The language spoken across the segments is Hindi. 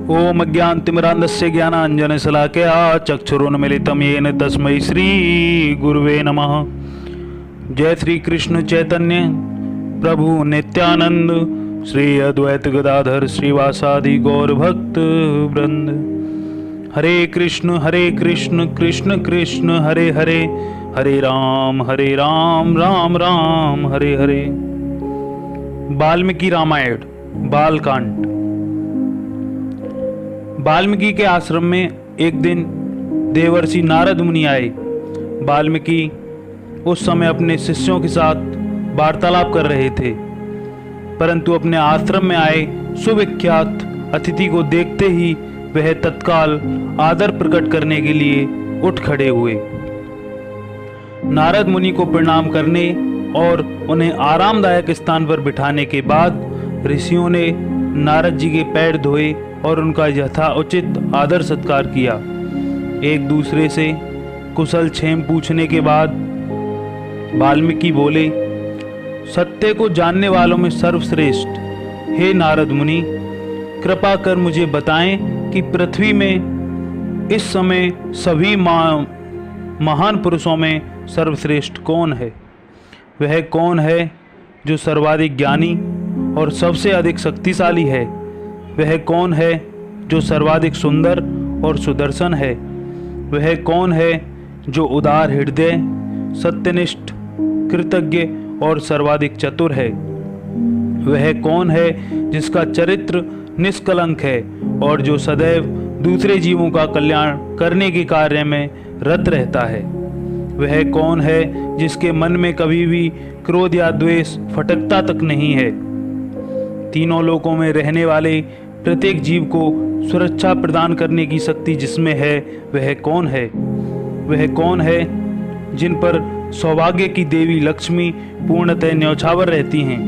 ओम अज्ञानतिमिरान्धस्य ज्ञानाञ्जनशलाकया चक्षुरुन्मीलितं येन तस्मै श्री गुरुवे नमः। जय श्री कृष्ण चैतन्य प्रभु नित्यानंद श्री अद्वैत गदाधर श्रीवासादि गौर भक्त वृंद। हरे कृष्ण कृष्ण कृष्ण हरे हरे, हरे राम राम राम हरे हरे। वाल्मीकि रामायण बालकांड। वाल्मीकि के आश्रम में एक दिन देवर्षि नारद मुनि आए। वाल्मीकि उस समय अपने शिष्यों के साथ वार्तालाप कर रहे थे, परंतु अपने आश्रम में आए सुविख्यात अतिथि को देखते ही वह तत्काल आदर प्रकट करने के लिए उठ खड़े हुए। नारद मुनि को प्रणाम करने और उन्हें आरामदायक स्थान पर बिठाने के बाद ऋषियों ने नारद जी के पैर धोए और उनका यथाउचित आदर सत्कार किया। एक दूसरे से कुशल क्षेम पूछने के बाद वाल्मीकि बोले, सत्य को जानने वालों में सर्वश्रेष्ठ हे नारद मुनि, कृपा कर मुझे बताएं कि पृथ्वी में इस समय सभी महान पुरुषों में सर्वश्रेष्ठ कौन है? वह कौन है जो सर्वाधिक ज्ञानी और सबसे अधिक शक्तिशाली है? वह कौन है जो सर्वाधिक सुंदर और सुदर्शन है? वह कौन है जो उदार हृदय, सत्यनिष्ठ, कृतज्ञ और सर्वाधिक चतुर है? वह कौन है जिसका चरित्र निष्कलंक है और जो सदैव दूसरे जीवों का कल्याण करने के कार्य में रत रहता है? वह कौन है जिसके मन में कभी भी क्रोध या द्वेष फटकता तक नहीं है? तीनों लोकों में रहने वाले प्रत्येक जीव को सुरक्षा प्रदान करने की शक्ति जिसमें है, वह कौन है? वह कौन है जिन पर सौभाग्य की देवी लक्ष्मी पूर्णतः न्यौछावर रहती हैं?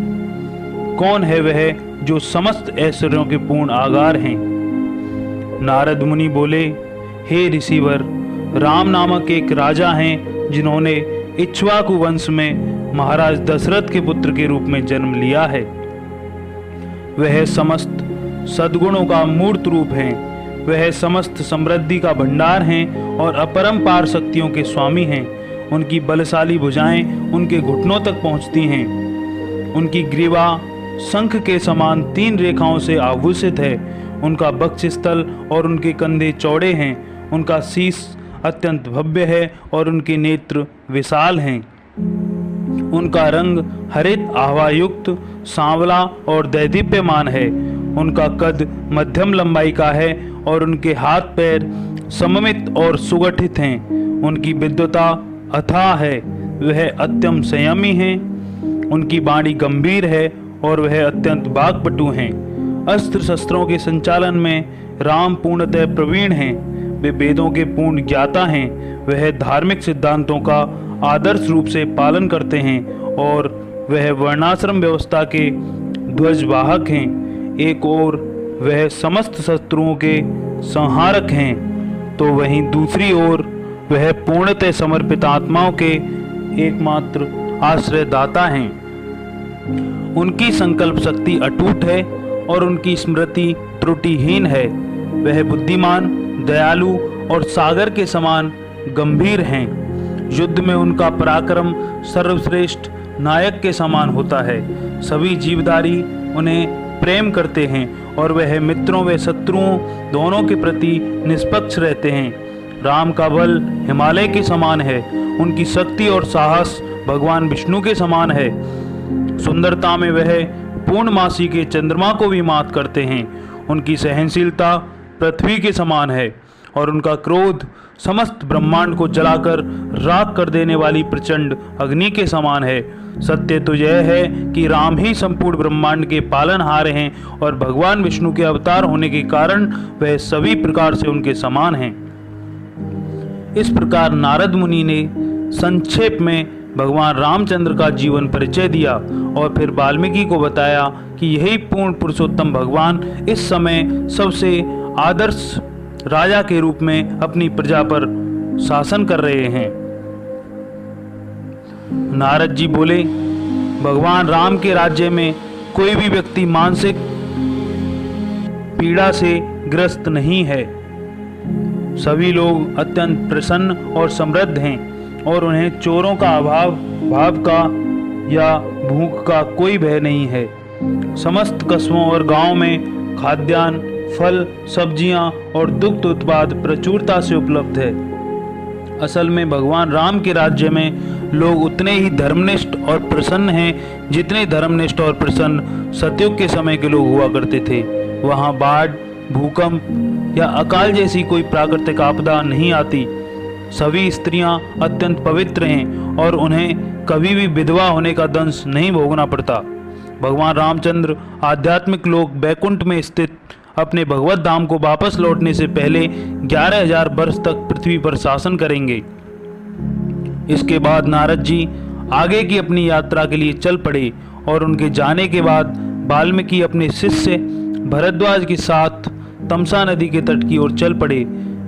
कौन है वह जो समस्त ऐश्वर्यों के पूर्ण आगार हैं? नारद मुनि बोले, हे ऋषिवर, राम नामक एक राजा हैं जिन्होंने इक्ष्वाकु वंश में महाराज दशरथ के पुत्र के रूप में जन्म लिया है। वह समस्त सद्गुणों का मूर्त रूप हैं। वह समस्त समृद्धि का भंडार हैं और अपरंपार शक्तियों के स्वामी हैं। उनकी बलशाली भुजाएं उनके घुटनों तक पहुंचती हैं। उनकी ग्रीवा शंख के समान 3 रेखाओं से आभूषित है। उनका वक्षस्थल और उनके कंधे चौड़े हैं। उनका शीश अत्यंत भव्य है और उनके नेत्र विशाल हैं। उनका रंग हरित आभायुक्त, सांवला और दैदीप्यमान है। उनका कद मध्यम लंबाई का है और उनके हाथ पैर सममित और सुगठित हैं। उनकी विद्वता अथाह है। वह अत्यंत संयमी हैं। उनकी वाणी गंभीर है और वह अत्यंत वाक्पटु हैं। अस्त्र शस्त्रों के संचालन में राम पूर्णतः प्रवीण हैं। वे वेदों के पूर्ण ज्ञाता हैं। वह धार्मिक सिद्धांतों का आदर्श रूप से पालन करते हैं और वह वर्णाश्रम व्यवस्था के ध्वजवाहक हैं। एक ओर वह समस्त शत्रुओं के संहारक हैं, तो वहीं दूसरी ओर वह पूर्णतः समर्पित आत्माओं के एकमात्र आश्रयदाता हैं। उनकी संकल्प शक्ति अटूट है और उनकी स्मृति त्रुटिहीन है। वह बुद्धिमान, दयालु और सागर के समान गंभीर हैं। युद्ध में उनका पराक्रम सर्वश्रेष्ठ नायक के समान होता है। सभी जीवधारी उन्हें प्रेम करते हैं और वह मित्रों व शत्रुओं दोनों के प्रति निष्पक्ष रहते हैं। राम का बल हिमालय के समान है। उनकी शक्ति और साहस भगवान विष्णु के समान है। सुंदरता में वह पूर्णमासी के चंद्रमा को भी मात करते हैं। उनकी सहनशीलता पृथ्वी के समान है और उनका क्रोध समस्त ब्रह्मांड को जलाकर राख कर देने वाली प्रचंड अग्नि के समान है। सत्य तो यह है कि राम ही संपूर्ण ब्रह्मांड के पालनहार हैं और भगवान विष्णु के अवतार होने के कारण वह सभी प्रकार से उनके समान हैं। इस प्रकार नारद मुनि ने संक्षेप में भगवान रामचंद्र का जीवन परिचय दिया और फिर वाल्मीकि को बताया कि यही पूर्ण पुरुषोत्तम भगवान इस समय सबसे आदर्श राजा के रूप में अपनी प्रजा पर शासन कर रहे हैं। नारद जी बोले, भगवान राम के राज्य में कोई भी व्यक्ति मानसिक पीड़ा से ग्रस्त नहीं है। सभी लोग अत्यंत प्रसन्न और समृद्ध हैं और उन्हें चोरों का अभाव, भाव का या भूख का कोई भय नहीं है। समस्त कस्बों और गांवों में खाद्यान्न, फल, सब्जियां और दुग्ध उत्पाद प्रचुरता से उपलब्ध है। असल में भगवान राम के राज्य में लोग उतने ही धर्मनिष्ठ और प्रसन्न हैं जितने धर्मनिष्ठ और प्रसन्न सतयुग के समय के लोग हुआ करते थे। वहाँ बाढ़, भूकंप या अकाल जैसी कोई प्राकृतिक आपदा नहीं आती। सभी स्त्रियां अत्यंत पवित्र हैं और उन्हें कभी भी विधवा होने का दंश नहीं भोगना पड़ता। भगवान रामचंद्र आध्यात्मिक लोक बैकुंठ में स्थित अपने भगवत धाम को वापस लौटने से पहले 11,000 वर्ष तक पृथ्वी पर शासन करेंगे। इसके बाद नारद जी आगे की अपनी यात्रा के लिए चल पड़े और उनके जाने के बाद वाल्मीकि अपने शिष्य भरद्वाज के साथ तमसा नदी के तट की ओर चल पड़े।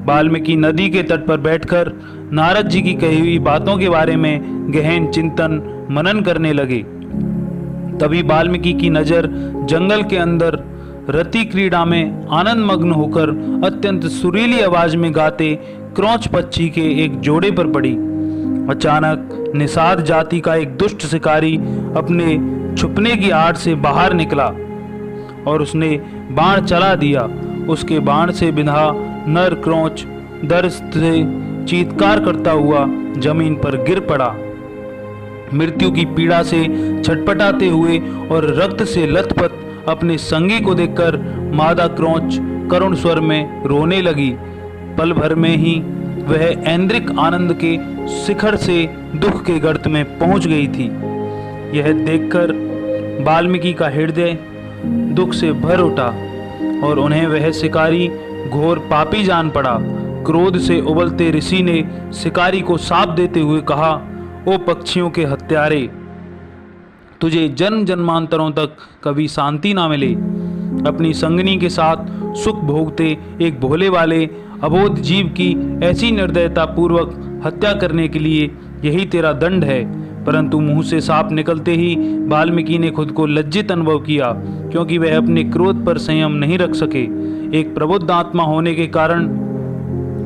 वाल्मीकि नदी के तट पर बैठकर नारद जी की कही हुई बातों के बारे में गहन चिंतन मनन करने लगे। तभी वाल्मीकि की नजर जंगल के अंदर रति क्रीड़ा में आनंद मग्न होकर अत्यंत सुरीली आवाज में गाते क्रौच पक्षी के एक जोड़े पर पड़ी। अचानक निषाद जाति का एक दुष्ट शिकारी अपने छुपने की आड़ से बाहर निकला और उसने बाण चला दिया। उसके बाण से बिंधा नर क्रौच दर्द से चीत्कार करता हुआ जमीन पर गिर पड़ा। मृत्यु की पीड़ा से छटपटाते हुए और रक्त से लथपथ अपने संगी को देखकर मादा क्रौच करुण स्वर में रोने लगी। पल भर में ही वह ऐन्द्रिक आनंद के शिखर से दुख के गर्त में पहुंच गई थी। यह देखकर वाल्मीकि का हृदय दुख से भर उठा और उन्हें वह शिकारी घोर पापी जान पड़ा। क्रोध से उबलते ऋषि ने शिकारी को शाप देते हुए कहा, ओ पक्षियों के हत्यारे, तुझे जन्म जन्मांतरों तक कभी शांति ना मिले। अपनी संगनी के साथ सुख भोगते एक भोले वाले अबोध जीव की ऐसी निर्दयता पूर्वक हत्या करने के लिए यही तेरा दंड है। परंतु मुंह से साप निकलते ही वाल्मीकि ने खुद को लज्जित अनुभव किया, क्योंकि वह अपने क्रोध पर संयम नहीं रख सके। एक प्रबुद्ध आत्मा होने के कारण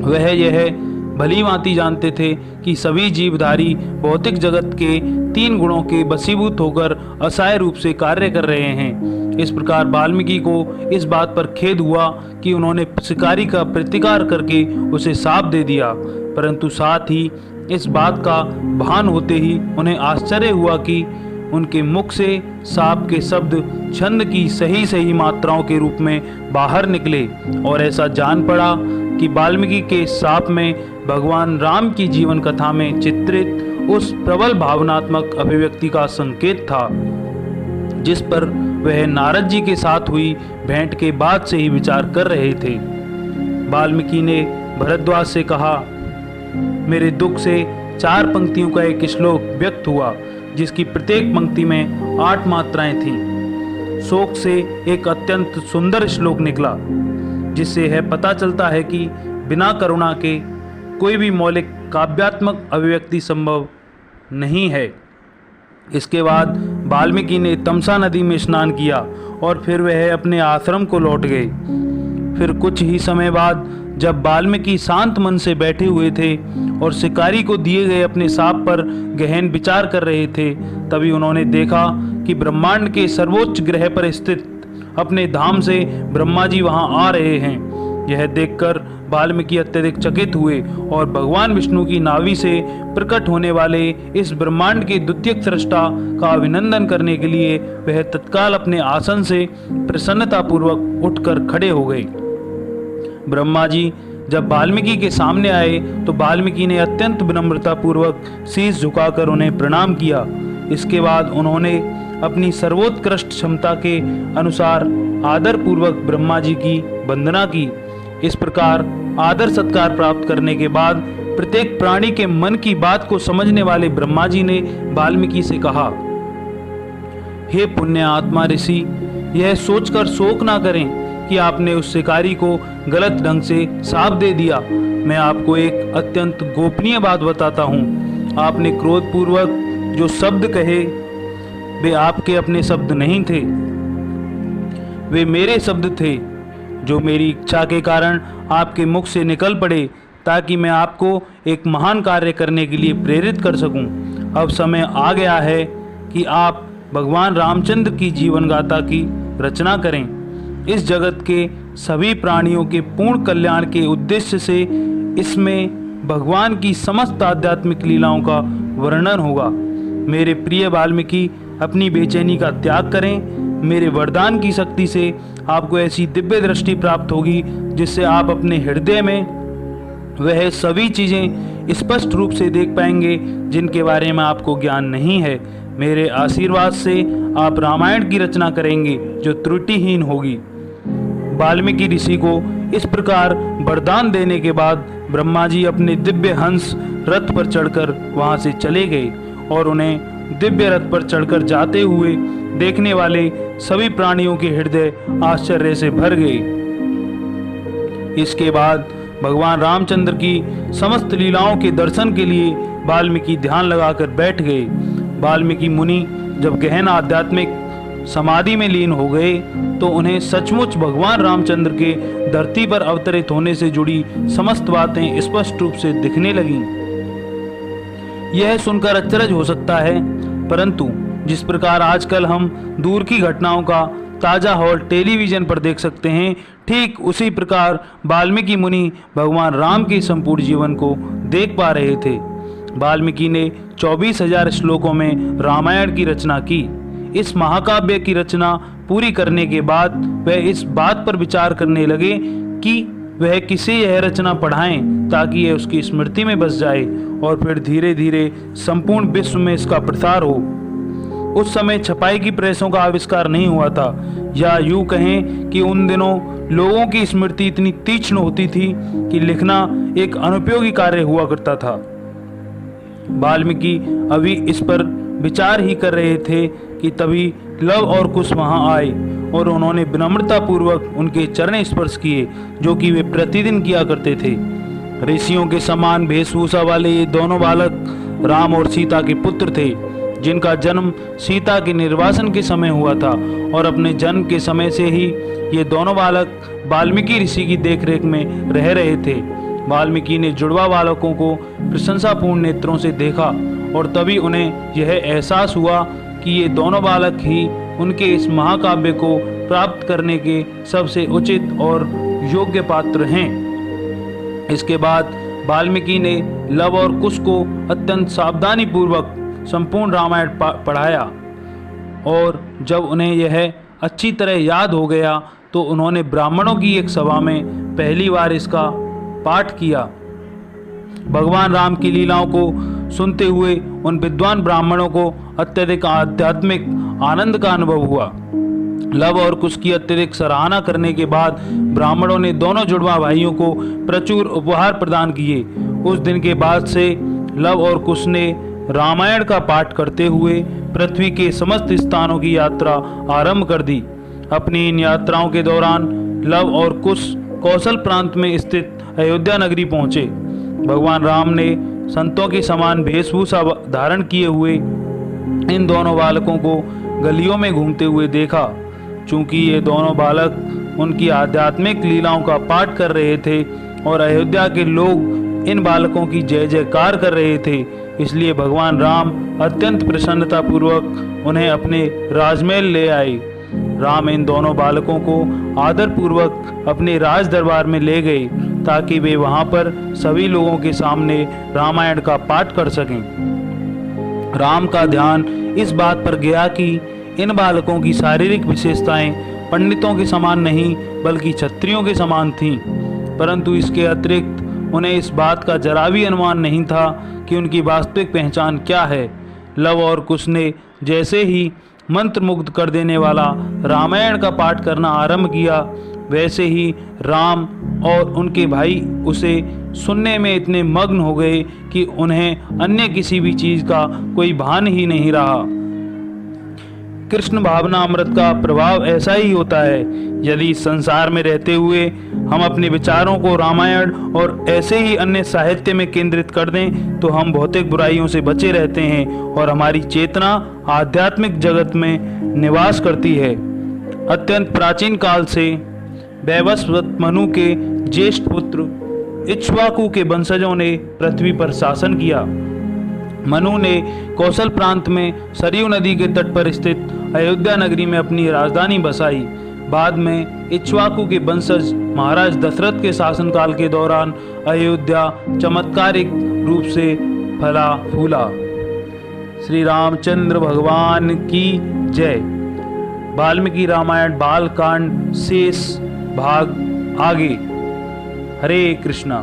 वह यह भली भांति जानते थे कि सभी जीवधारी भौतिक जगत के 3 गुणों के वशीभूत होकर असहाय रूप से कार्य कर रहे हैं। इस प्रकार वाल्मीकि को इस बात पर खेद हुआ कि उन्होंने शिकारी का प्रतिकार करके उसे शाप दे दिया। परंतु साथ ही इस बात का भान होते ही उन्हें आश्चर्य हुआ कि उनके मुख से साप के शब्द छंद की सही सही मात्राओं के रूप में बाहर निकले और ऐसा जान पड़ा कि वाल्मीकि के साप में भगवान राम की जीवन कथा में चित्रित उस प्रबल भावनात्मक अभिव्यक्ति का संकेत था, जिस पर वह नारद जी के साथ हुई भेंट के बाद से ही विचार कर रहे थे। वाल्मीकि ने भरद्वाज से कहा, मेरे दुख से 4 पंक्तियों का एक श्लोक व्यक्त हुआ, जिसकी प्रत्येक पंक्ति में 8 मात्राएं थीं। शोक से एक अत्यंत सुंदर श्लोक निकला, जिससे यह पता चलता है कि बिना करुणा के कोई भी मौलिक काव्यात्मक अभिव्यक्ति संभव नहीं है। इसके बाद वाल्मीकि ने तमसा नदी में स्नान किया और फिर वह अपने आश्रम को लौट गए। फिर कुछ ही समय बाद जब वाल्मीकि शांत मन से बैठे हुए थे और शिकारी को दिए गए अपने शाप पर गहन विचार कर रहे थे, तभी उन्होंने देखा कि ब्रह्मांड के सर्वोच्च ग्रह पर स्थित अपने धाम से ब्रह्मा जी वहां आ रहे हैं। यह देखकर वाल्मीकि अत्यधिक चकित हुए और भगवान विष्णु की नाभि से प्रकट होने वाले इस ब्रह्मांड के द्वितीय सृष्टा का अभिनंदन करने के लिए वह तत्काल अपने आसन से प्रसन्नतापूर्वक उठकर खड़े हो गए। ब्रह्मा जी जब वाल्मीकि के सामने आए तो वाल्मीकि ने अत्यंत विनम्रतापूर्वक शीश झुकाकर उन्हें प्रणाम किया। इसके बाद उन्होंने अपनी सर्वोत्कृष्ट क्षमता के अनुसार आदर पूर्वक ब्रह्मा जी की वंदना की। इस प्रकार आदर सत्कार प्राप्त करने के बाद प्रत्येक प्राणी के मन की बात को समझने वाले ब्रह्मा जी ने वाल्मीकि से कहा, हे पुण्य आत्मा ऋषि, यह सोचकर शोक ना करें कि आपने उस शिकारी को गलत ढंग से शाप दे दिया। मैं आपको एक अत्यंत गोपनीय बात बताता हूँ। आपने क्रोधपूर्वक जो शब्द कहे वे आपके अपने शब्द नहीं थे, वे मेरे शब्द थे। जो मेरी इच्छा के कारण आपके मुख से निकल पड़े, ताकि मैं आपको एक महान कार्य करने के लिए प्रेरित कर सकूं। अब समय आ गया है कि आप भगवान रामचंद्र की जीवन गाथा की रचना करें। इस जगत के सभी प्राणियों के पूर्ण कल्याण के उद्देश्य से इसमें भगवान की समस्त आध्यात्मिक लीलाओं का वर्णन होगा। मेरे प्रिय वाल्मीकि, अपनी बेचैनी का त्याग करें। मेरे वरदान की शक्ति से आपको ऐसी दिव्य दृष्टि प्राप्त होगी जिससे आप अपने हृदय में वह सभी चीज़ें स्पष्ट रूप से देख पाएंगे जिनके बारे में आपको ज्ञान नहीं है। मेरे आशीर्वाद से आप रामायण की रचना करेंगे जो त्रुटिहीन होगी। वाल्मीकि ऋषि को इस प्रकार वरदान देने के बाद ब्रह्मा जी अपने दिव्य हंस रथ पर चढ़कर वहां से चले गए और उन्हें दिव्य रथ पर चढ़कर जाते हुए देखने वाले सभी प्राणियों के हृदय आश्चर्य से भर गए। इसके बाद भगवान रामचंद्र की समस्त लीलाओं के दर्शन के लिए वाल्मीकि ध्यान लगाकर बैठ गए। वाल्मीकि मुनि जब गहन आध्यात्मिक समाधि में लीन हो गए तो उन्हें सचमुच भगवान रामचंद्र के धरती पर अवतरित होने से जुड़ी समस्त बातें स्पष्ट रूप से दिखने लगीं। यह सुनकर अचरज हो सकता है, परंतु जिस प्रकार आजकल हम दूर की घटनाओं का ताजा हॉल टेलीविजन पर देख सकते हैं, ठीक उसी प्रकार वाल्मीकि मुनि भगवान राम के संपूर्ण जीवन को देख पा रहे थे। वाल्मीकि ने 24,000 श्लोकों में रामायण की रचना की। इस महाकाव्य की रचना पूरी करने के बाद वह इस बात पर विचार करने लगे कि वह किसे यह रचना पढ़ाएं ताकि यह उसकी स्मृति में बस जाए और फिर धीरे धीरे संपूर्ण विश्व में इसका प्रसार हो। उस समय छपाई की प्रेसों का आविष्कार नहीं हुआ था, या यूं कहें कि उन दिनों लोगों की स्मृति इतनी तीक्ष्ण होती थी कि लिखना एक अनुपयोगी कार्य हुआ करता था। वाल्मीकि अभी इस पर विचार ही कर रहे थे कि तभी लव और कुश वहां आए और उन्होंने विनम्रता पूर्वक उनके चरण स्पर्श किए, जो कि वे प्रतिदिन किया करते थे। ऋषियों के समान वेशभूषा वाले ये दोनों बालक राम और सीता के पुत्र थे, जिनका जन्म सीता के निर्वासन के समय हुआ था, और अपने जन्म के समय से ही ये दोनों बालक वाल्मीकि ऋषि की देखरेख में रह रहे थे। वाल्मीकि ने जुड़वा बालकों को प्रशंसापूर्ण नेत्रों से देखा और तभी उन्हें यह एहसास हुआ कि ये दोनों बालक ही उनके इस महाकाव्य को प्राप्त करने के सबसे उचित और योग्य पात्र हैं। इसके बाद वाल्मीकि ने लव और कुश को अत्यंत सावधानी पूर्वक संपूर्ण रामायण पढ़ाया, और जब उन्हें यह अच्छी तरह याद हो गया तो उन्होंने ब्राह्मणों की एक सभा में पहली बार इसका पाठ किया। भगवान राम की लीलाओं को सुनते हुए उन विद्वान ब्राह्मणों को अत्यधिक आध्यात्मिक आनंद का अनुभव हुआ। लव और कुश की अत्यधिक सराहना करने के बाद ब्राह्मणों ने दोनों जुड़वा भाइयों को प्रचुर उपहार प्रदान किए। उस दिन के बाद से लव और कुश ने रामायण का पाठ करते हुए पृथ्वी के समस्त स्थानों की यात्रा आरंभ कर दी। अपनी इन यात्राओं के दौरान लव और कुश कौशल प्रांत में स्थित अयोध्या नगरी पहुंचे। भगवान राम ने संतों के समान वेशभूषा धारण किए हुए इन दोनों बालकों को गलियों में घूमते हुए देखा। चूंकि ये दोनों बालक उनकी आध्यात्मिक लीलाओं का पाठ कर रहे थे और अयोध्या के लोग इन बालकों की जय जयकार कर रहे थे, इसलिए भगवान राम अत्यंत प्रसन्नता पूर्वक उन्हें अपने राजमहल ले आए। राम इन दोनों बालकों को आदर पूर्वक अपने राज दरबार में ले गए ताकि वे वहां पर सभी लोगों के सामने रामायण का पाठ कर सकें। राम का ध्यान इस बात पर गया कि इन बालकों की शारीरिक विशेषताएं पंडितों के समान नहीं बल्कि क्षत्रियों के समान थीं, परंतु इसके अतिरिक्त उन्हें इस बात का जरा भी अनुमान नहीं था कि उनकी वास्तविक पहचान क्या है। लव और कुश ने जैसे ही मंत्रमुग्ध कर देने वाला रामायण का पाठ करना आरंभ किया, वैसे ही राम और उनके भाई उसे सुनने में इतने मग्न हो गए कि उन्हें अन्य किसी भी चीज का कोई भान ही नहीं रहा। कृष्ण भावना अमृत का प्रभाव ऐसा ही होता है। यदि संसार में रहते हुए हम अपने विचारों को रामायण और ऐसे ही अन्य साहित्य में केंद्रित कर दें तो हम भौतिक बुराइयों से बचे रहते हैं और हमारी चेतना आध्यात्मिक जगत में निवास करती है। अत्यंत प्राचीन काल से वैवस्वत मनु के ज्येष्ठ पुत्र इक्ष्वाकु के वंशजों ने पृथ्वी पर शासन किया। मनु ने कौशल प्रांत में सरयू नदी के तट पर स्थित अयोध्या नगरी में अपनी राजधानी बसाई। बाद में इक्ष्वाकु के वंशज महाराज दशरथ के शासनकाल के दौरान अयोध्या चमत्कारिक रूप से फला फूला। श्री रामचंद्र भगवान की जय। वाल्मीकि रामायण बालकांड शेष भाग आगे। हरे कृष्णा।